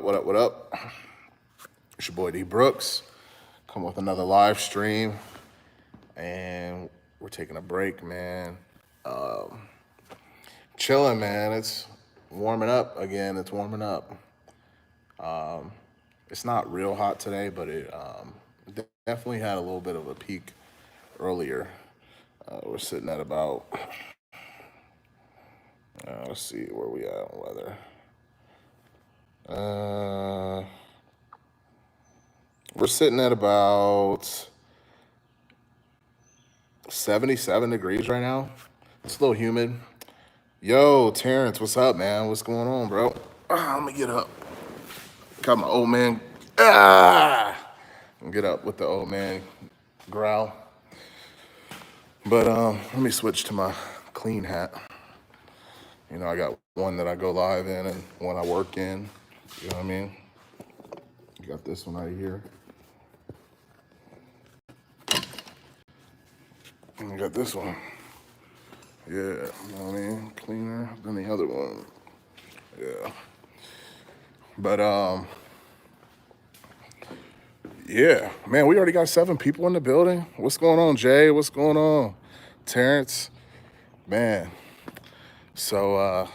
What up, what up? It's your boy D Brooks. Come with another live stream. And we're taking a break, man. Chilling, man. It's warming up again. It's warming up. It's not real hot today, but it definitely had a little bit of a peak earlier. We're sitting at about, let's see where we at on weather. We're sitting at about 77 degrees right now. It's a little humid. Yo, Terrence, what's up, man? What's going on, bro? Let me get up. Got my old man. Get up with the old man growl. But let me switch to my clean hat. You know, I got one that I go live in and one I work in. You know what I mean? You got this one right here. And you got this one. Yeah, you know what I mean? Cleaner than the other one. Yeah. But yeah, man, we already got 7 people in the building. What's going on, Jay? What's going on, Terrence? Man, so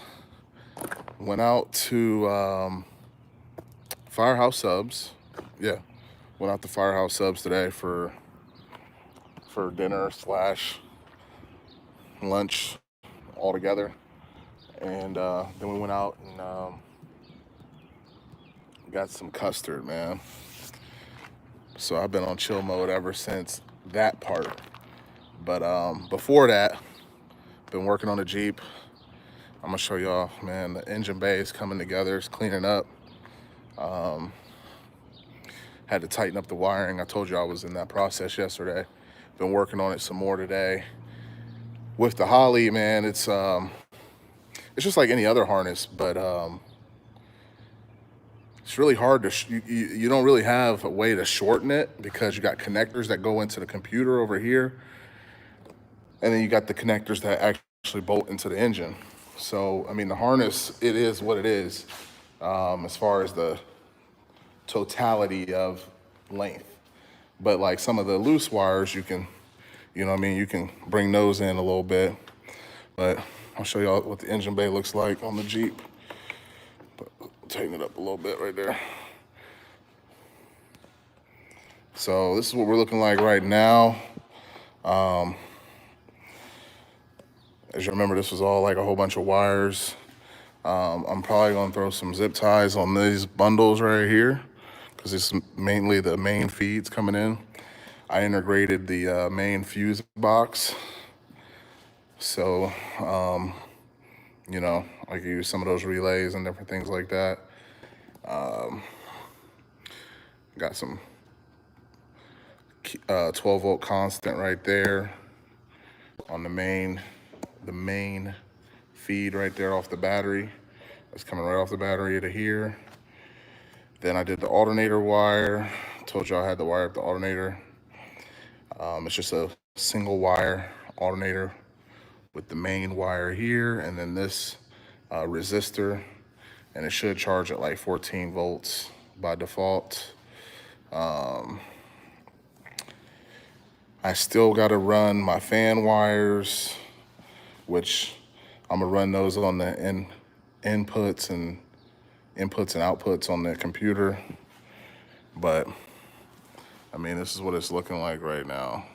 went out to Firehouse Subs. Yeah, went out to Firehouse Subs today for dinner / lunch all together. And then we went out and got some custard, man. So I've been on chill mode ever since that part. But before that, been working on the Jeep. I'm gonna show y'all, man, the engine bay is coming together, it's cleaning up. Had to tighten up the wiring. I told you I was in that process yesterday. Been working on it some more today. With the Holley, man, it's just like any other harness, but it's really hard to, you don't really have a way to shorten it because you got connectors that go into the computer over here. And then you got the connectors that actually bolt into the engine. So, I mean, the harness, it is what it is as far as the totality of length. But like some of the loose wires, you can, you know what I mean, you can bring those in a little bit. But I'll show y'all what the engine bay looks like on the Jeep. But tighten it up a little bit right there. So this is what we're looking like right now. As you remember, this was all like a whole bunch of wires. I'm probably gonna throw some zip ties on these bundles right here because it's mainly the main feeds coming in. I integrated the main fuse box. So, you know, I can use some of those relays and different things like that. Got some 12 volt constant right there on the main feed right there off the battery. That's coming right off the battery to here. Then I did the alternator wire. Told you I had to wire up the alternator. It's just a single wire alternator with the main wire here, and then this resistor, and it should charge at like 14 volts by default. I still got to run my fan wires, which I'm gonna run those on the inputs and outputs on the computer. But I mean, this is what it's looking like right now,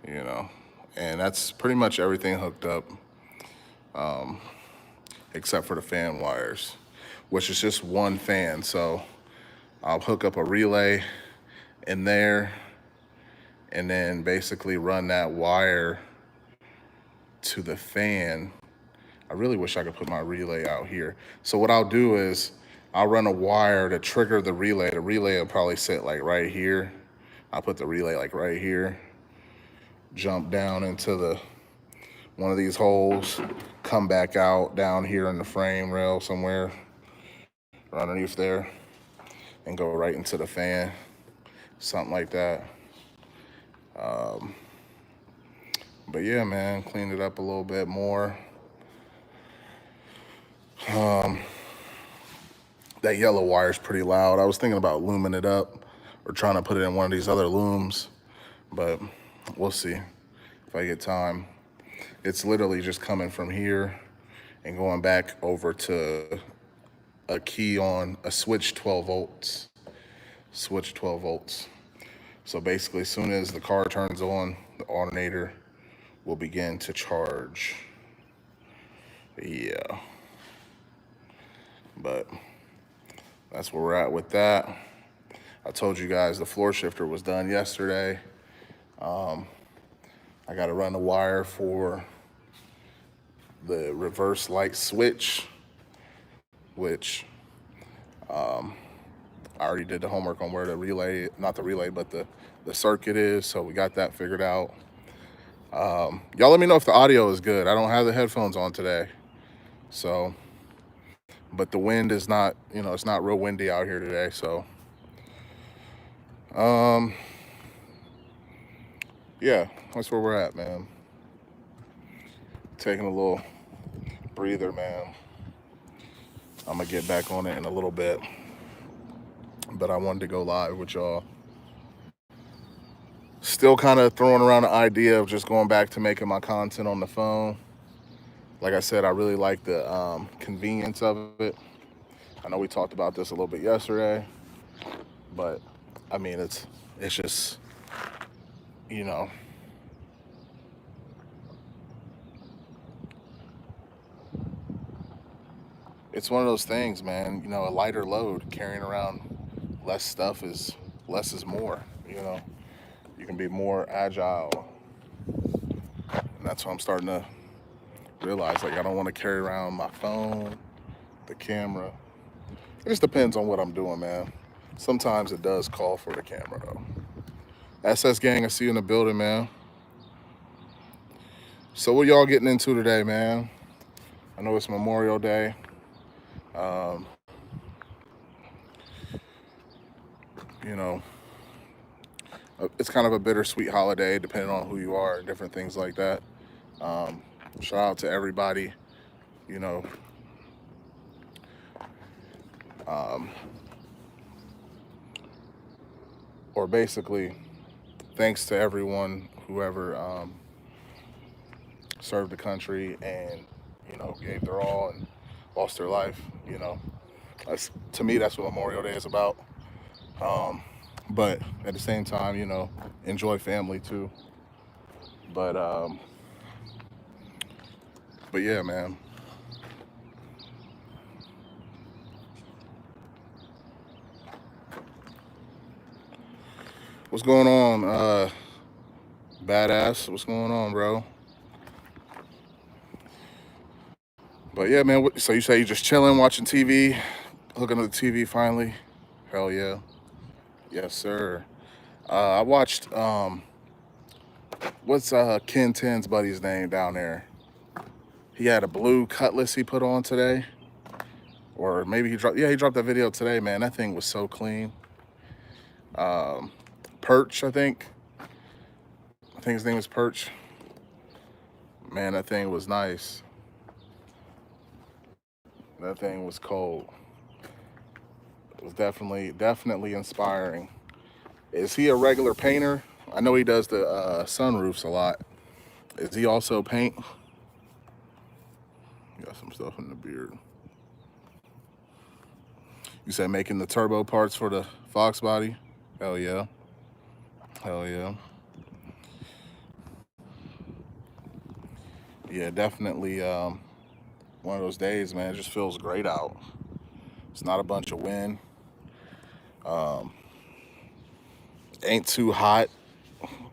you know, and that's pretty much everything hooked up, except for the fan wires, which is just one fan. So I'll hook up a relay in there and then basically run that wire to the fan. I really wish I could put my relay out here. So what I'll do is I'll run a wire to trigger the relay. The relay will probably sit like right here. I'll put the relay like right here, jump down into one of these holes, come back out down here in the frame rail somewhere underneath there, and go right into the fan, something like that. But yeah, man, cleaned it up a little bit the That yellow wire is pretty loud. I was thinking about looming it up or trying to put it in one of these other looms, but we'll see if I get time. It's literally just coming from here and going back over to a key on a switch 12 volts. Switch 12 volts. So basically, as soon as the car turns on, the alternator will begin to charge. Yeah. But that's where we're at with that. I told you guys the floor shifter was done yesterday. I got to run the wire for the reverse light switch, which I already did the homework on where the relay, not the relay, but the circuit is. So we got that figured out. Y'all let me know if the audio is good. I don't have the headphones on today. So, but the wind is not, it's not real windy out here today. So, yeah, that's where we're at, man. Taking a little breather, man. I'm gonna get back on it in a little bit, but I wanted to go live with y'all. Still kind of throwing around the idea of just going back to making my content on the phone. Like I said, I really like the convenience of it. I know we talked about this a little bit yesterday, but I mean, it's just, it's one of those things, man. A lighter load, carrying around less stuff is less is more. You can be more agile, and that's what I'm starting to realize. Like, I don't want to carry around my phone, the camera. It just depends on what I'm doing, man. Sometimes it does call for the camera, though. SS gang, I see you in the building, man. So what y'all getting into today, man? I know it's Memorial Day. It's kind of a bittersweet holiday, depending on who you are, different things like that. Shout out to everybody, or basically, thanks to everyone, whoever served the country and, gave their all and lost their life. To me, that's what Memorial Day is about. But at the same time, enjoy family too. But yeah, man. What's going on, badass? What's going on, bro? But yeah, man. So you say you're just chilling, watching TV, hooking up the TV finally? Hell yeah. Yes, sir. I watched, what's Ken 10's buddy's name down there? He had a blue Cutlass he put on today. Or maybe he dropped that video today, man. That thing was so clean. Perch, I think his name was Perch. Man, that thing was nice. That thing was cold. It was definitely inspiring. Is he a regular painter? I know he does the sunroofs a lot. Is he also paint? Got some stuff in the beard. You said making the turbo parts for the Fox body? Hell yeah. Hell yeah. Yeah, definitely one of those days, man. It just feels great out. It's not a bunch of wind. Ain't too hot.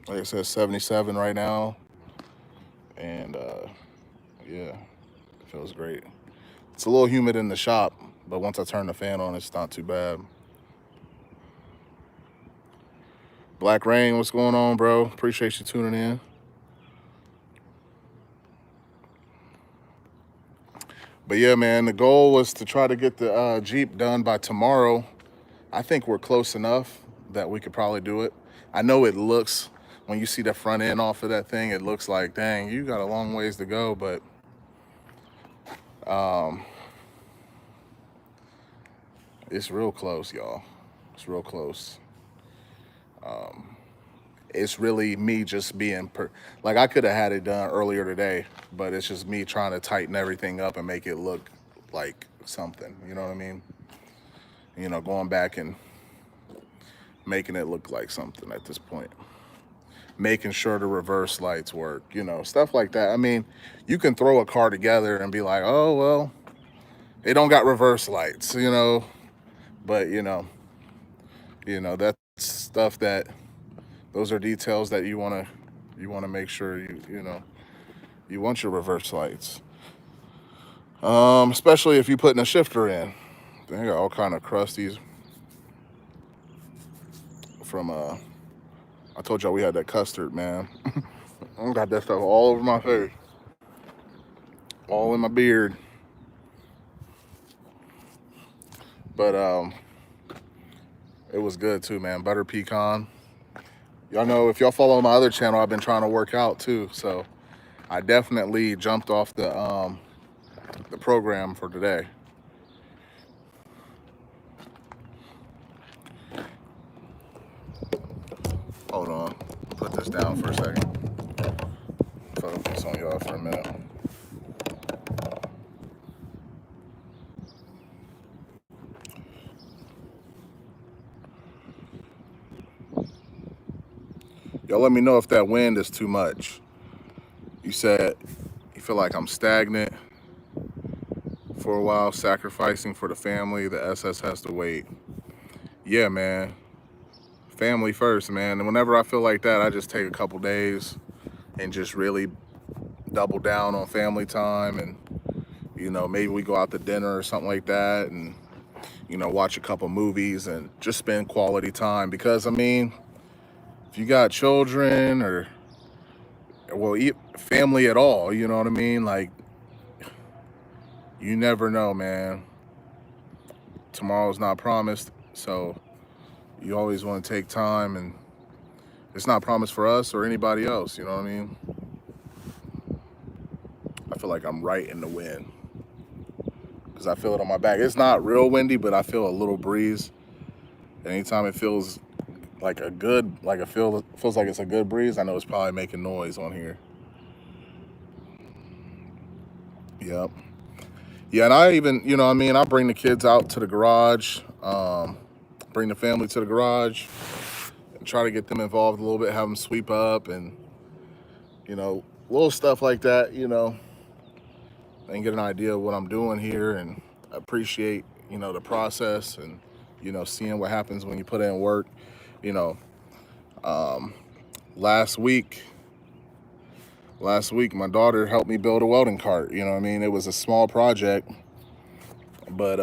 Like I said, 77 right now. And yeah, it feels great. It's a little humid in the shop, but once I turn the fan on, it's not too bad. Black Rain, what's going on, bro? Appreciate you tuning in. But yeah, man, the goal was to try to get the Jeep done by tomorrow. I think we're close enough that we could probably do it. I know it looks, when you see the front end off of that thing, it looks like, dang, you got a long ways to go, but It's real close, y'all. It's real close. It's really me just being like I could have had it done earlier today, but it's just me trying to tighten everything up and make it look like something. You know what I mean? Going back and making it look like something at this point. Making sure the reverse lights work, stuff like that. I mean, you can throw a car together and be like, oh, well, it don't got reverse lights, but that's stuff that those are details that you want to make sure you want your reverse lights. Especially if you're putting a shifter in. They got all kind of crusties from I told y'all we had that custard, man. I got that stuff all over my face, all in my beard. But it was good too, man. Butter pecan. Y'all know, if y'all follow my other channel, I've been trying to work out too. So I definitely jumped off the program for today. Hold on, put this down for a second. Focus on y'all for a minute. Y'all let me know if that wind is too much. You said you feel like I'm stagnant for a while, sacrificing for the family. The SS has to wait. Yeah, man. Family first, man. And whenever I feel like that, I just take a couple days and just really double down on family time. And, maybe we go out to dinner or something like that and, watch a couple movies and just spend quality time. Because, I mean, if you got children or, well, family at all, you know what I mean? Like, you never know, man. Tomorrow's not promised. So you always want to take time, and it's not promised for us or anybody else, you know what I mean? I feel like I'm right in the wind because I feel it on my back. It's not real windy, but I feel a little breeze. Anytime it feels like it feels like it's a good breeze, I know it's probably making noise on here. Yep. Yeah, and I even, I bring the kids out to the garage, bring the family to the garage, and try to get them involved a little bit, have them sweep up and, little stuff like that, and get an idea of what I'm doing here and appreciate, the process and, seeing what happens when you put in work. Last week, my daughter helped me build a welding cart. You know what I mean? It was a small project, but,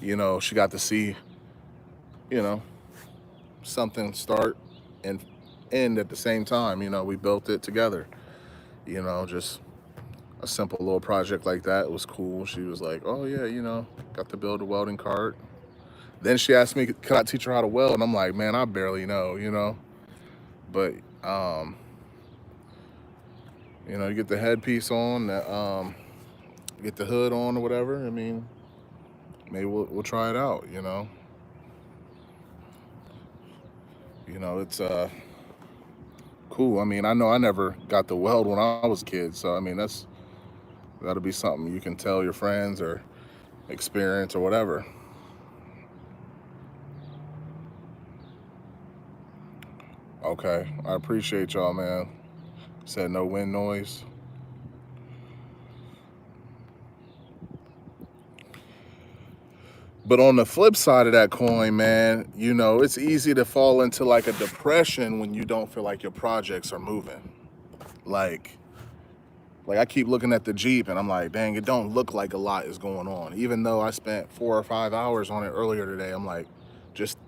she got to see, something start and end at the same time. We built it together, just a simple little project like that. It was cool. She was like, oh yeah, got to build a welding cart. Then she asked me, can I teach her how to weld? And I'm like, man, I barely know, but, you get the headpiece on, get the hood on or whatever. I mean, maybe we'll try it out, it's cool. I mean, I know I never got to weld when I was a kid, so I mean, that'll be something you can tell your friends or experience or whatever. Okay, I appreciate y'all, man. Said no wind noise. But on the flip side of that coin, man, it's easy to fall into like a depression when you don't feel like your projects are moving. Like I keep looking at the Jeep and I'm like, dang, it don't look like a lot is going on. Even though I spent 4 or 5 hours on it earlier today, I'm like, just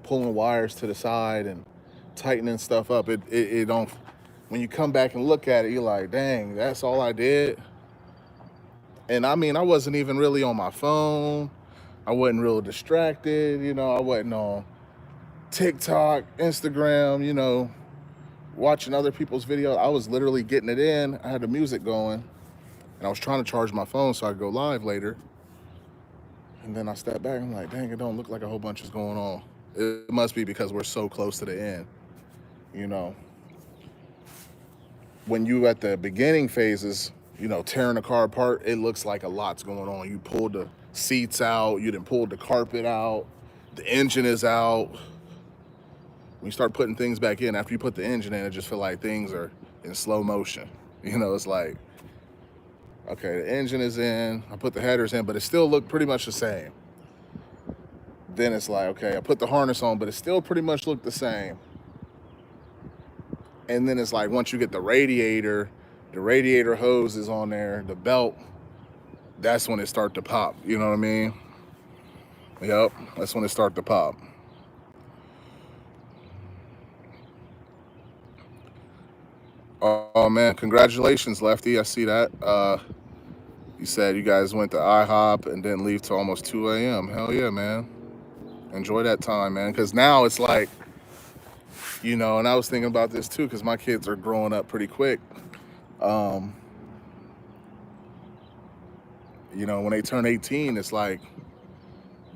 pulling wires to the side and tightening stuff up. It don't, when you come back and look at it, you're like, dang, that's all I did. And I mean, I wasn't even really on my phone. I wasn't real distracted, I wasn't on TikTok, Instagram, watching other people's videos. I was literally getting it in. I had the music going and I was trying to charge my phone so I could go live later. And then I step back, I'm like, dang, it don't look like a whole bunch is going on. It must be because we're so close to the end. You know, when you at the beginning phases, you know, tearing the car apart, it looks like a lot's going on. You pulled the seats out, you done pulled the carpet out, the engine is out. When you start putting things back in, after you put the engine in, it just feel like things are in slow motion. You know, it's like, okay, the engine is in, I put the headers in, but it still looked pretty much the same. Then it's like, okay, I put the harness on, but it still pretty much looked the same. And then it's like, once you get the radiator hose is on there, the belt, that's when it start to pop. You know what I mean? Yep, that's when it start to pop. Oh man, congratulations, Lefty. I see that. You said you guys went to IHOP and didn't leave till almost 2 a.m. Hell yeah, man. Enjoy that time, man. Because now it's like, you know, and I was thinking about this too, because my kids are growing up pretty quick. You know, when they turn 18, it's like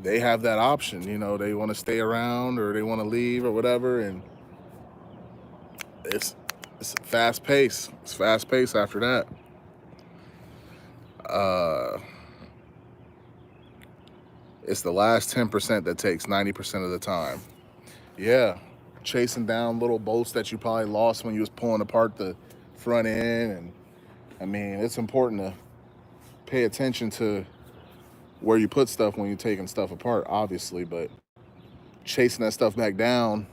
they have that option. You know, they want to stay around or they want to leave or whatever. And it's fast pace. It's fast pace after that. It's the last 10% that takes 90% of the time. Yeah, chasing down little bolts that you probably lost when you was pulling apart the front end. And I mean, it's important to pay attention to where you put stuff when you're taking stuff apart, obviously, but chasing that stuff back down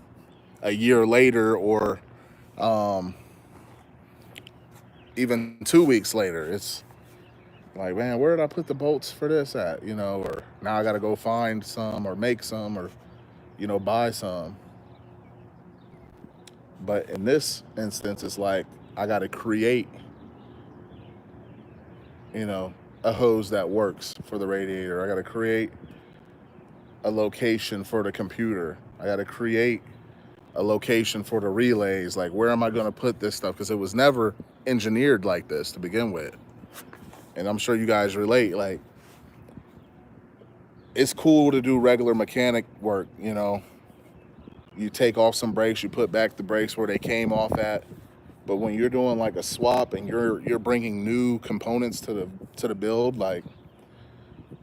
a year later or even 2 weeks later, it's like, man, where did I put the bolts for this at? You know, or now I got to go find some or make some or, you know, buy some. But in this instance, it's like I got to create, you know, a hose that works for the radiator. I got to create a location for the computer. I got to create a location for the relays. Like, where am I going to put this stuff? Because it was never engineered like this to begin with. And I'm sure you guys relate. Like, it's cool to do regular mechanic work, you know. You take off some brakes, you put back the brakes where they came off at. But when you're doing like a swap and you're bringing new components to the build, like,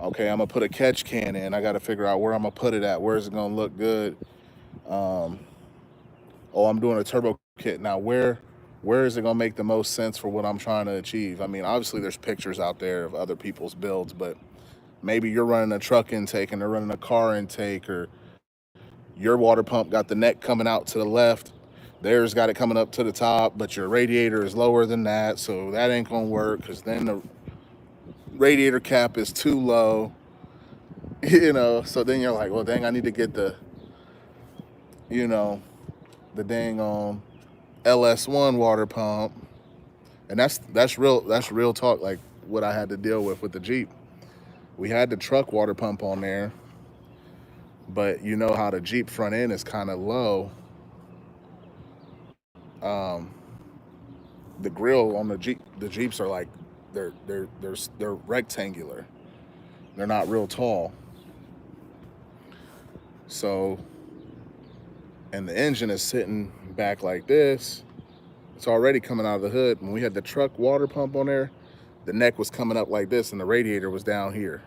okay, I'm gonna put a catch can in. I got to figure out where I'm gonna put it at. Where is it gonna look good? Oh, I'm doing a turbo kit now. Where is it gonna make the most sense for what I'm trying to achieve? I mean, obviously there's pictures out there of other people's builds, but maybe you're running a truck intake and they're running a car intake, or your water pump got the neck coming out to the left. Theirs got it coming up to the top, but your radiator is lower than that, so that ain't gonna work because then the radiator cap is too low. You know, so then you're like, well, dang, I need to get the, you know, the dang on LS1 water pump. And that's real talk, like what I had to deal with the Jeep. We had the truck water pump on there, but you know how the Jeep front end is kind of low. The grill on the Jeeps are like they're rectangular. They're not real tall. So, and the engine is sitting back like this. It's already coming out of the hood. When we had the truck water pump on there, the neck was coming up like this and the radiator was down here.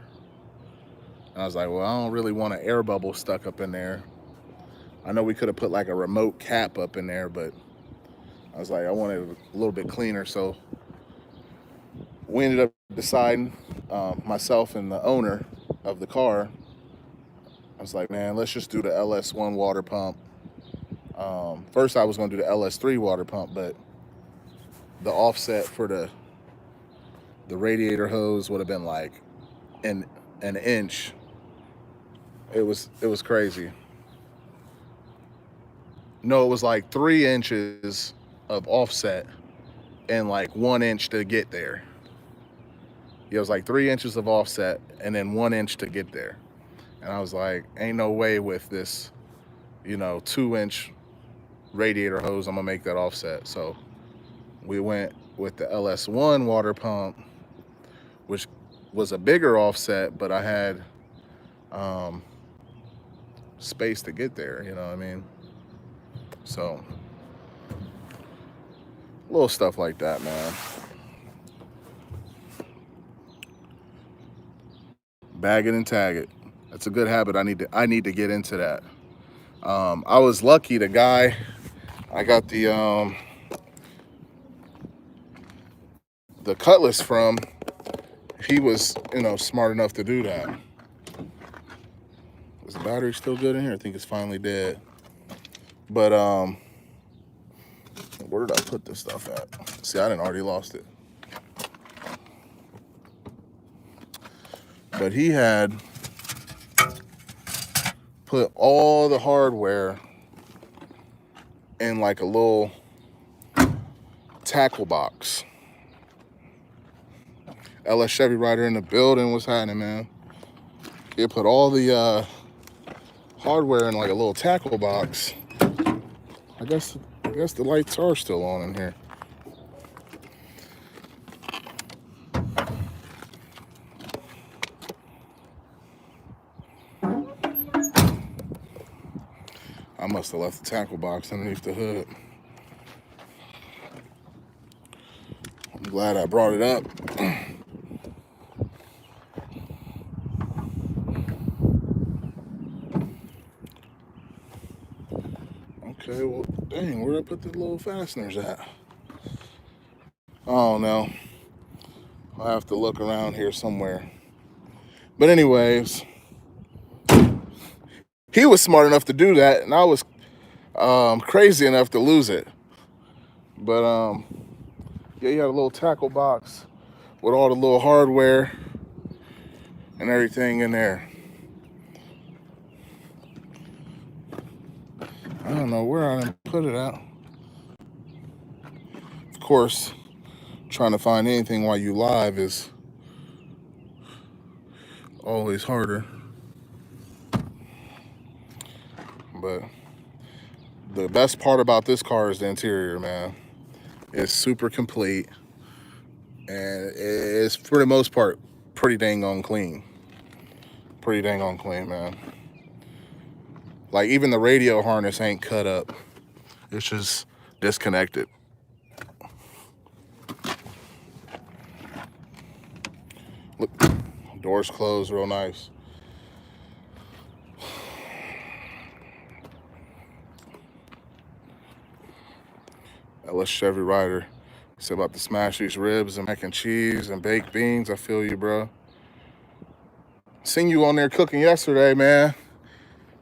And I was like, well, I don't really want an air bubble stuck up in there. I know we could have put like a remote cap up in there, but I was like, I wanted it a little bit cleaner. So we ended up deciding, myself and the owner of the car, I was like, man, let's just do the LS1 water pump. First I was gonna do the LS3 water pump, but the offset for the radiator hose would have been like an inch. It was crazy. No, it was like 3 inches of offset and like 1 inch to get there. It was like 3 inches of offset and then 1 inch to get there. And I was like, ain't no way with this, you know, 2-inch radiator hose I'm gonna make that offset. So we went with the LS1 water pump, which was a bigger offset, but I had space to get there, you know what I mean? So, little stuff like that, man. Bag it and tag it. That's a good habit. I need to get into that. I was lucky. The guy I got the Cutlass from, he was, you know, smart enough to do that. Is the battery still good in here? I think it's finally dead. But where did I put this stuff at? See, I didn't already lost it. But he had put all the hardware in like a little tackle box. LS Chevy Rider in the building. What's happening, man? He put all the hardware in like a little tackle box. I guess the lights are still on in here. I must have left the tackle box underneath the hood. I'm glad I brought it up. Okay, well, dang, where did I put the little fasteners at? Oh, no. I'll have to look around here somewhere. But anyways, he was smart enough to do that, and I was crazy enough to lose it. But yeah, he had a little tackle box with all the little hardware and everything in there. I don't know where I didn't put it at. Of course, trying to find anything while you live is always harder. But the best part about this car is the interior, man. It's super complete, and it's for the most part pretty dang on clean. Pretty dang on clean, man. Like, even the radio harness ain't cut up. It's just disconnected. Look, doors closed real nice. LS Chevy Rider. It's about to smash these ribs and mac and cheese and baked beans. I feel you, bro. Seen you on there cooking yesterday, man.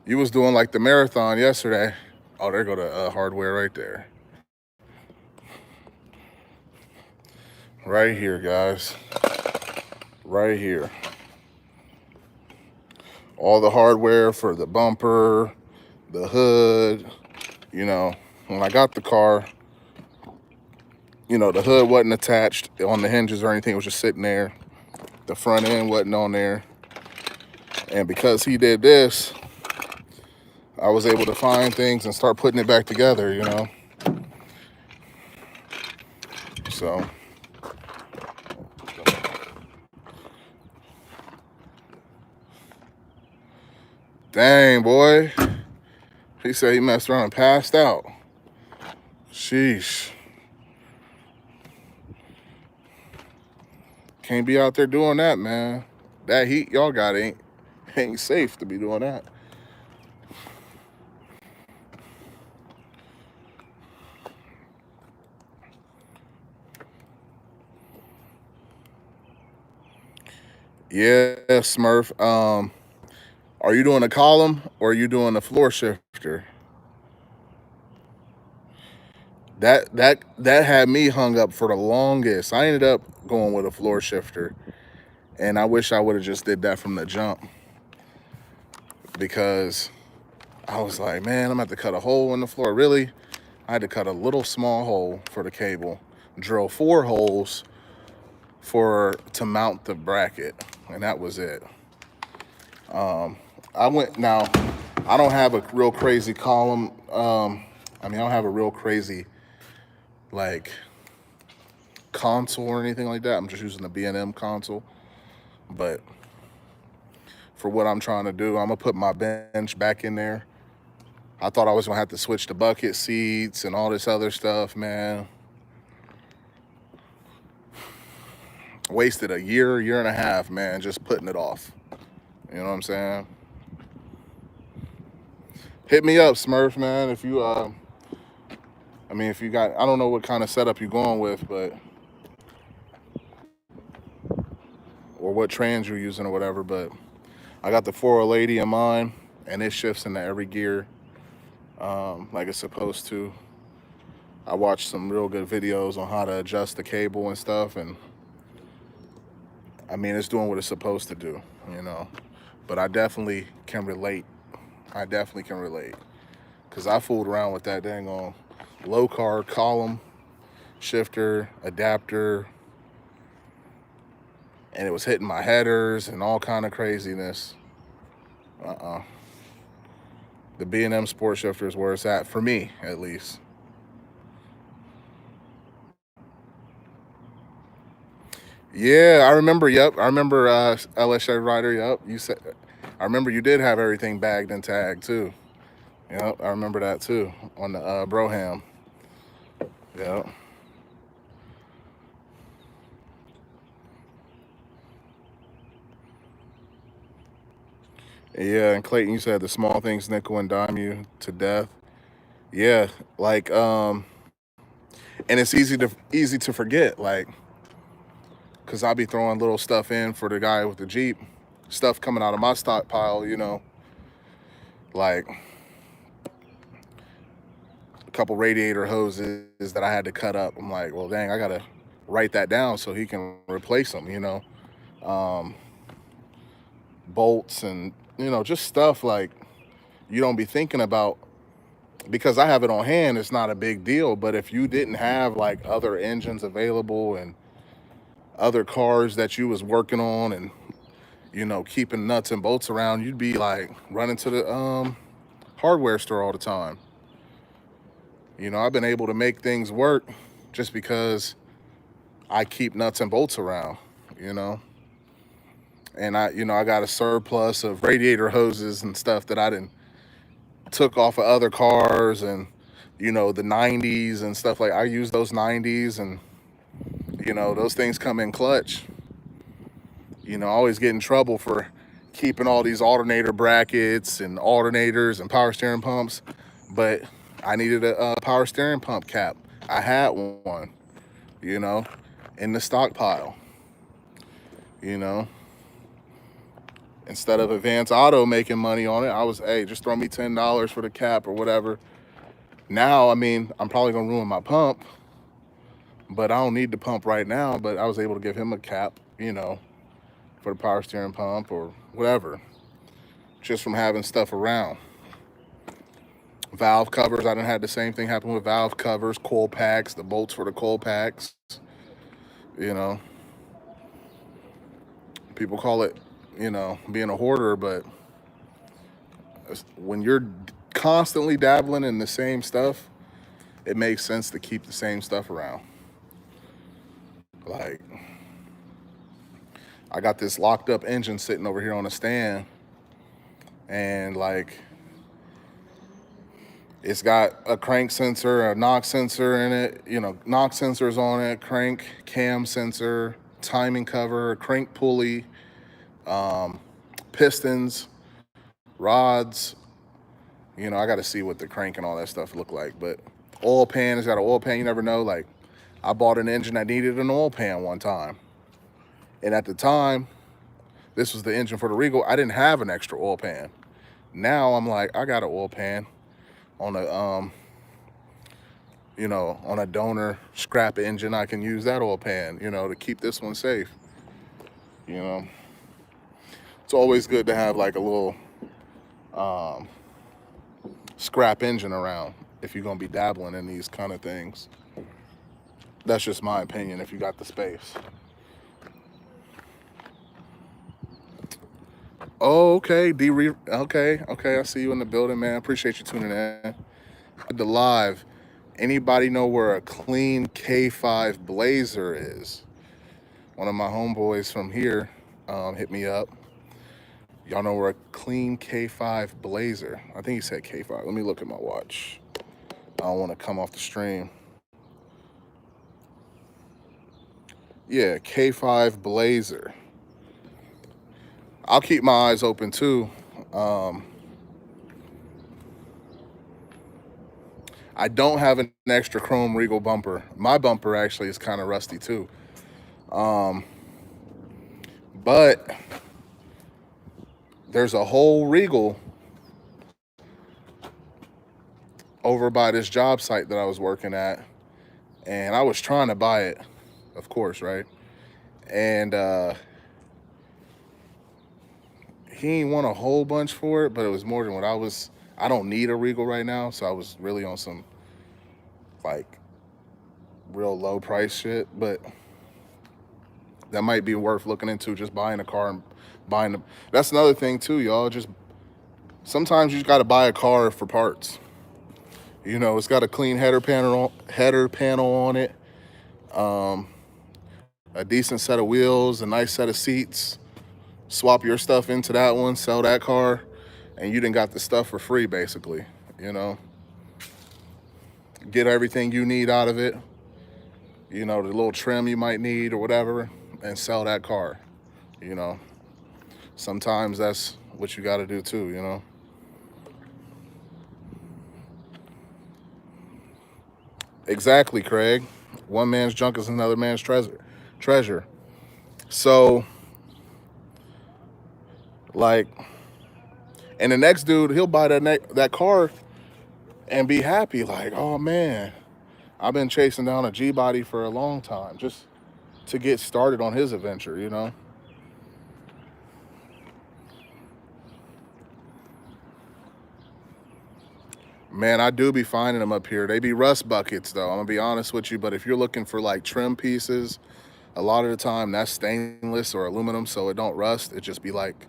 You was doing like the marathon yesterday. Oh, there go the hardware right there. Right here, guys. Right here. All the hardware for the bumper, the hood. You know, when I got the car, you know, the hood wasn't attached on the hinges or anything. It was just sitting there. The front end wasn't on there. And because he did this, I was able to find things and start putting it back together, you know. So, dang, boy. He said he messed around and passed out. Sheesh. Can't be out there doing that, man. That heat y'all got ain't safe to be doing that. Yeah, Smurf. Are you doing a column or are you doing a floor shifter? That had me hung up for the longest. I ended up going with a floor shifter, and I wish I would have just did that from the jump, because I was like, man, I'm gonna have to cut a hole in the floor. Really? I had to cut a little small hole for the cable, drill 4 holes to mount the bracket, and that was it. Now, I don't have a real crazy column. I don't have a real crazy like console or anything like that. I'm just using the B&M console. But for what I'm trying to do. I'm gonna put my bench back in there. I thought I was gonna have to switch to bucket seats and all this other stuff, man. Wasted a year and a half, man, just putting it off. You know what I'm saying? Hit me up, Smurf, man, if you if you got, I don't know what kind of setup you're going with, but or what trans you're using or whatever, but I got the 480 in mine, and it shifts into every gear like it's supposed to. I watched some real good videos on how to adjust the cable and stuff, and I mean, it's doing what it's supposed to do, you know. But I definitely can relate. I definitely can relate. Because I fooled around with that dang on low car column, shifter, adapter, and it was hitting my headers and all kind of craziness. The B&M Sport Shifter is where it's at, for me, at least. Yeah, I remember, yep. I remember LSA Rider, yep. You said, I remember you did have everything bagged and tagged, too. Yep, I remember that, too, on the Broham. Yep. Yeah, and Clayton, you said the small things nickel and dime you to death. Yeah, like, and it's easy to forget, like, because I'll be throwing little stuff in for the guy with the Jeep, stuff coming out of my stockpile, you know, like a couple radiator hoses that I had to cut up. I'm like, well, dang, I got to write that down so he can replace them, you know. Bolts and, you know, just stuff like you don't be thinking about, because I have it on hand, it's not a big deal. But if you didn't have like other engines available and other cars that you was working on and, you know, keeping nuts and bolts around, you'd be like running to the hardware store all the time. You know, I've been able to make things work just because I keep nuts and bolts around, you know. And I got a surplus of radiator hoses and stuff that I didn't took off of other cars, and, you know, the 90s and stuff. Like, I use those 90s, and, you know, those things come in clutch. You know, I always get in trouble for keeping all these alternator brackets and alternators and power steering pumps, but I needed a power steering pump cap. I had one, you know, in the stockpile, you know. Instead of Advance Auto making money on it, I was, hey, just throw me $10 for the cap or whatever. Now, I mean, I'm probably gonna ruin my pump, but I don't need the pump right now. But I was able to give him a cap, you know, for the power steering pump or whatever, just from having stuff around. Valve covers, I done had the same thing happen with valve covers, coil packs, the bolts for the coil packs, you know. People call it, you know, being a hoarder, but when you're constantly dabbling in the same stuff, it makes sense to keep the same stuff around. Like, I got this locked up engine sitting over here on a stand, and like, it's got a crank sensor, a knock sensor in it, you know, knock sensors on it, crank cam sensor, timing cover, crank pulley, pistons, rods. You know, I got to see what the crank and all that stuff look like. But oil pan, it's got an oil pan. You never know. Like, I bought an engine that needed an oil pan one time, and at the time, this was the engine for the Regal. I didn't have an extra oil pan. Now I'm like, I got an oil pan on a you know, on a donor scrap engine. I can use that oil pan, you know, to keep this one safe. You know, it's always good to have like a little scrap engine around if you're gonna be dabbling in these kind of things. That's just my opinion, if you got the space. Oh, okay, okay, I see you in the building, man. Appreciate you tuning in. The live. Anybody know where a clean K5 Blazer is? One of my homeboys from here hit me up. Y'all know we're a clean K5 Blazer. I think he said K5. Let me look at my watch. I don't want to come off the stream. Yeah, K5 Blazer. I'll keep my eyes open too. I don't have an extra chrome Regal bumper. My bumper actually is kind of rusty too. But there's a whole Regal over by this job site that I was working at, and I was trying to buy it, of course, right? And he ain't won a whole bunch for it, but it was more than what I was. I don't need a Regal right now, so I was really on some like real low price shit, but that might be worth looking into, just buying a car and buying them. That's another thing too, y'all. Just sometimes you just got to buy a car for parts. You know, it's got a clean header panel on it, a decent set of wheels, a nice set of seats. Swap your stuff into that one, sell that car, and you done got the stuff for free, basically. You know, get everything you need out of it. You know, the little trim you might need or whatever, and sell that car. You know, sometimes that's what you got to do too. You know. Exactly, Craig. One man's junk is another man's treasure. So, like, and the next dude, he'll buy that car and be happy, like, oh man, I've been chasing down a G body for a long time just to get started on his adventure, you know. Man, I do be finding them up here. They be rust buckets, though. I'm gonna be honest with you. But if you're looking for like trim pieces, a lot of the time that's stainless or aluminum, so it don't rust. It just be like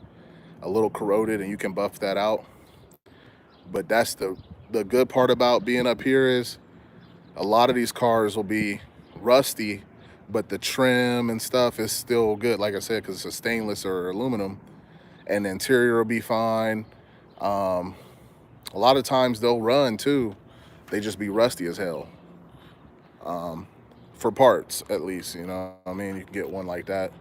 a little corroded, and you can buff that out. But that's the good part about being up here is a lot of these cars will be rusty, but the trim and stuff is still good. Like I said, because it's a stainless or aluminum, and the interior will be fine. A lot of times they'll run too. They just be rusty as hell. For parts, at least, you know. I mean, you can get one like that.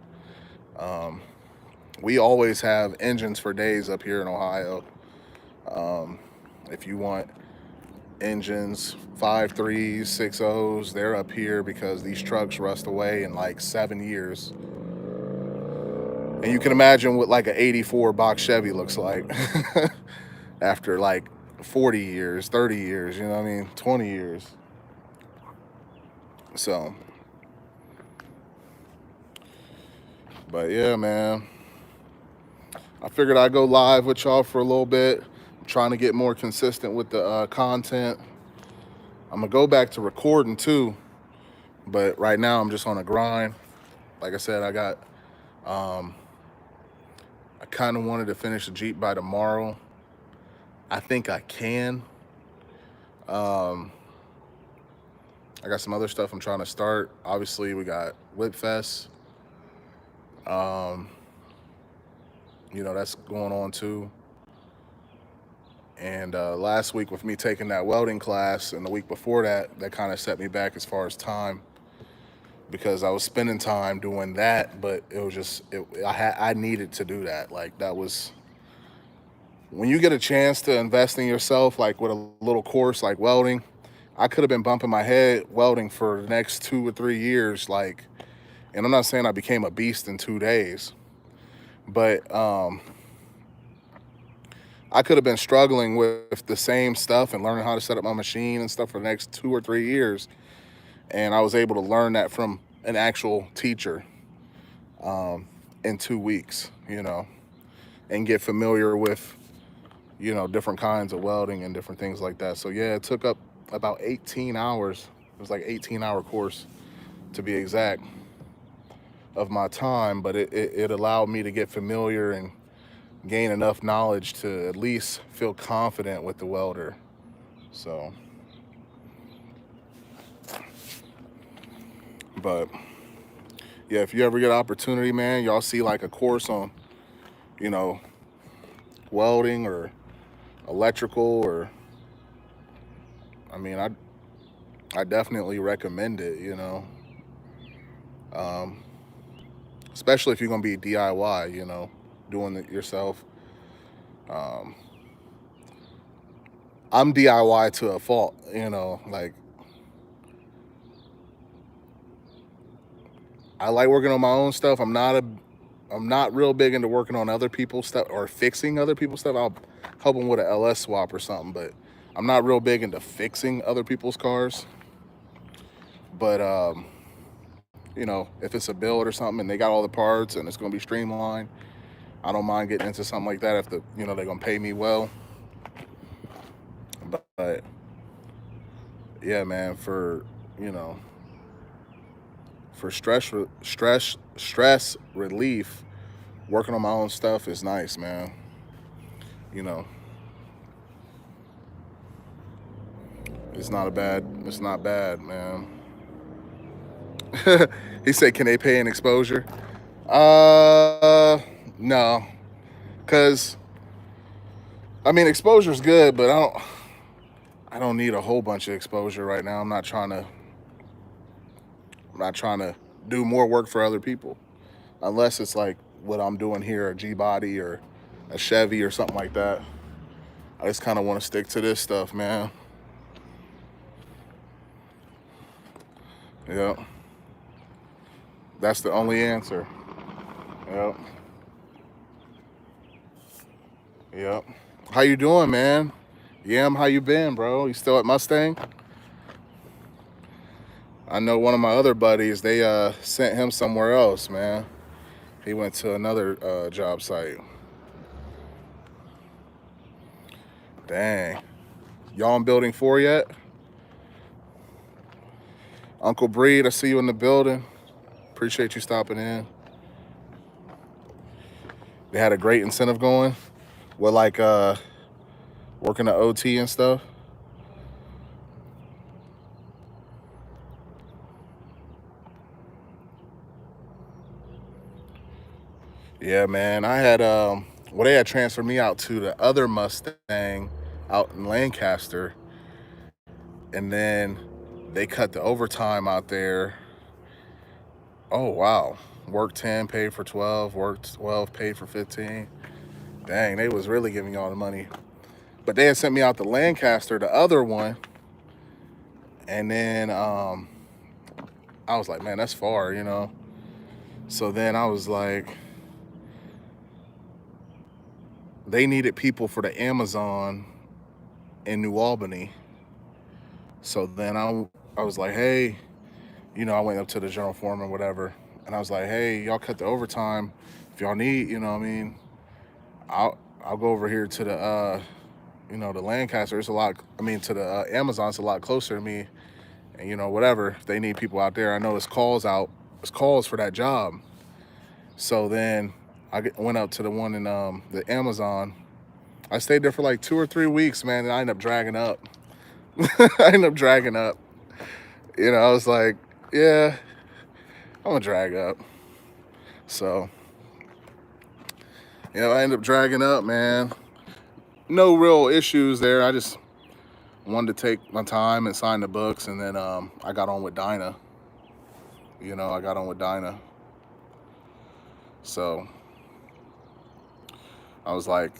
We always have engines for days up here in Ohio. If you want engines, 5.3s, 6.0s, they're up here because these trucks rust away in like 7 years. And you can imagine what like an 84 box Chevy looks like after like 40 years, 30 years, you know what I mean? 20 years. So, but yeah, man. I figured I'd go live with y'all for a little bit. I'm trying to get more consistent with the content. I'm gonna go back to recording too, but right now I'm just on a grind. Like I said, I kind of wanted to finish the Jeep by tomorrow. I think I can. I got some other stuff I'm trying to start. Obviously, we got Whip Fest. You know, that's going on too. And last week with me taking that welding class and the week before that, that kind of set me back as far as time, because I was spending time doing that, but it was just, I needed to do that. Like, that was, when you get a chance to invest in yourself, like with a little course like welding, I could have been bumping my head welding for the next 2 or 3 years. Like, and I'm not saying I became a beast in 2 days, but I could have been struggling with the same stuff and learning how to set up my machine and stuff for the next 2 or 3 years. And I was able to learn that from an actual teacher in 2 weeks, you know, and get familiar with, you know, different kinds of welding and different things like that. So yeah, it took up about 18 hours. It was like 18-hour course to be exact of my time, but it allowed me to get familiar and gain enough knowledge to at least feel confident with the welder. So, but yeah, if you ever get an opportunity, man, y'all see like a course on, you know, welding or electrical, or I mean, I definitely recommend it, you know. Um, Especially if you're gonna be DIY, you know, doing it yourself. Um, I'm DIY to a fault, you know. Like, I like working on my own stuff. I'm not real big into working on other people's stuff or fixing other people's stuff. I'll help them with an LS swap or something, but I'm not real big into fixing other people's cars. But you know, if it's a build or something and they got all the parts and it's gonna be streamlined, I don't mind getting into something like that if they're gonna pay me well. But yeah, man, you know, for stress relief, working on my own stuff is nice, man. You know, it's not bad, man. He said, "Can they pay an exposure?" No, cause I mean exposure's good, but I don't need a whole bunch of exposure right now. I'm not trying to do more work for other people, unless it's like what I'm doing here, a G body or a Chevy or something like that. I just kind of want to stick to this stuff, man. Yep, that's the only answer. Yep, yep. How you doing, man? Yam, how you been, bro? You still at Mustang? I know one of my other buddies, they sent him somewhere else, man. He went to another job site. Dang. Y'all in building 4 yet? Uncle Breed, I see you in the building. Appreciate you stopping in. They had a great incentive going with like working the OT and stuff. Yeah, man. I had well, they had transferred me out to the other Mustang out in Lancaster, and then they cut the overtime out there. Oh wow. Work 10, paid for 12, worked 12, paid for 15. Dang, they was really giving y'all the money. But they had sent me out to Lancaster, the other one, and then I was like, man, that's far, you know. So then I was like, they needed people for the Amazon in New Albany. So then I was like, hey, you know, I went up to the general foreman, whatever, and I was like, hey, y'all cut the overtime. If y'all need, you know what I mean, I'll go over here to the you know, the Lancaster. It's a lot. I mean, to the Amazon, it's a lot closer to me. And you know, whatever, if they need people out there. I know there's calls out. There's calls for that job. So then went up to the one in the Amazon. I stayed there for like 2 or 3 weeks, man, and I ended up dragging up. I ended up dragging up. You know, I was like, yeah, I'm gonna drag up. So, you know, I ended up dragging up, man. No real issues there. I just wanted to take my time and sign the books, and then I got on with Dinah. You know, I got on with Dinah. So I was like,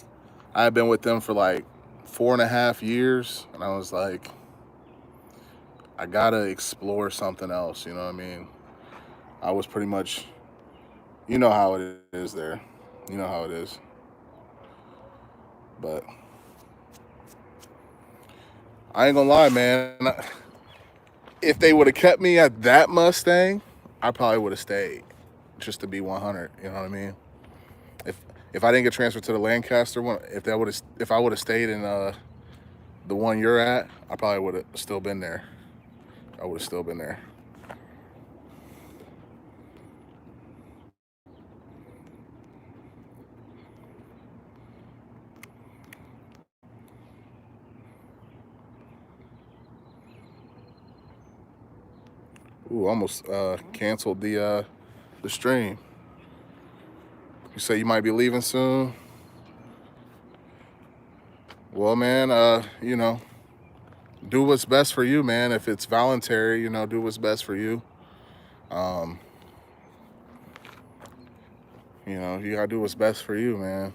I had been with them for like 4.5 years, and I was like, I gotta explore something else. You know what I mean? I was pretty much, you know how it is there. You know how it is. But I ain't gonna lie, man. If they would have kept me at that Mustang, I probably would have stayed, just to be 100. You know what I mean? If if I didn't get transferred to the Lancaster one, if I would have stayed in the one you're at, I probably would have still been there. I would have still been there. Ooh, almost canceled the stream. You say you might be leaving soon. Well, man, you know, do what's best for you, man. If it's voluntary, you know, do what's best for you. Um, you know, you gotta do what's best for you, man.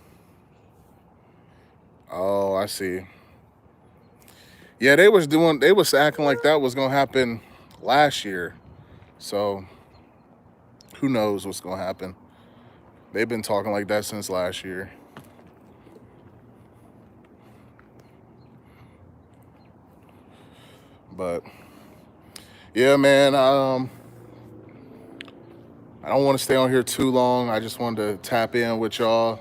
Oh, I see. Yeah, they was acting like that was gonna happen last year. So who knows what's gonna happen? They've been talking like that since last year. But yeah, man, I don't want to stay on here too long. I just wanted to tap in with y'all,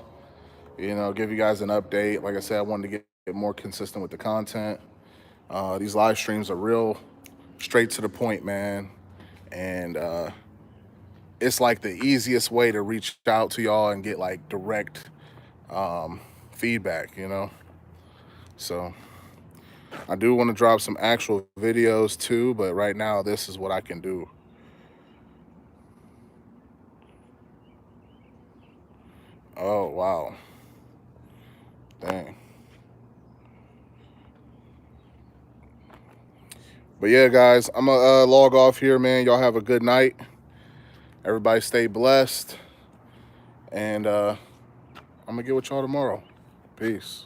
you know, give you guys an update. Like I said, I wanted to get more consistent with the content. These live streams are real straight to the point, man. And it's like the easiest way to reach out to y'all and get like direct feedback, you know? So I do want to drop some actual videos too, but right now this is what I can do. Oh, wow. Dang. But yeah, guys, I'm going to log off here, man. Y'all have a good night. Everybody stay blessed. And I'm going to get with y'all tomorrow. Peace.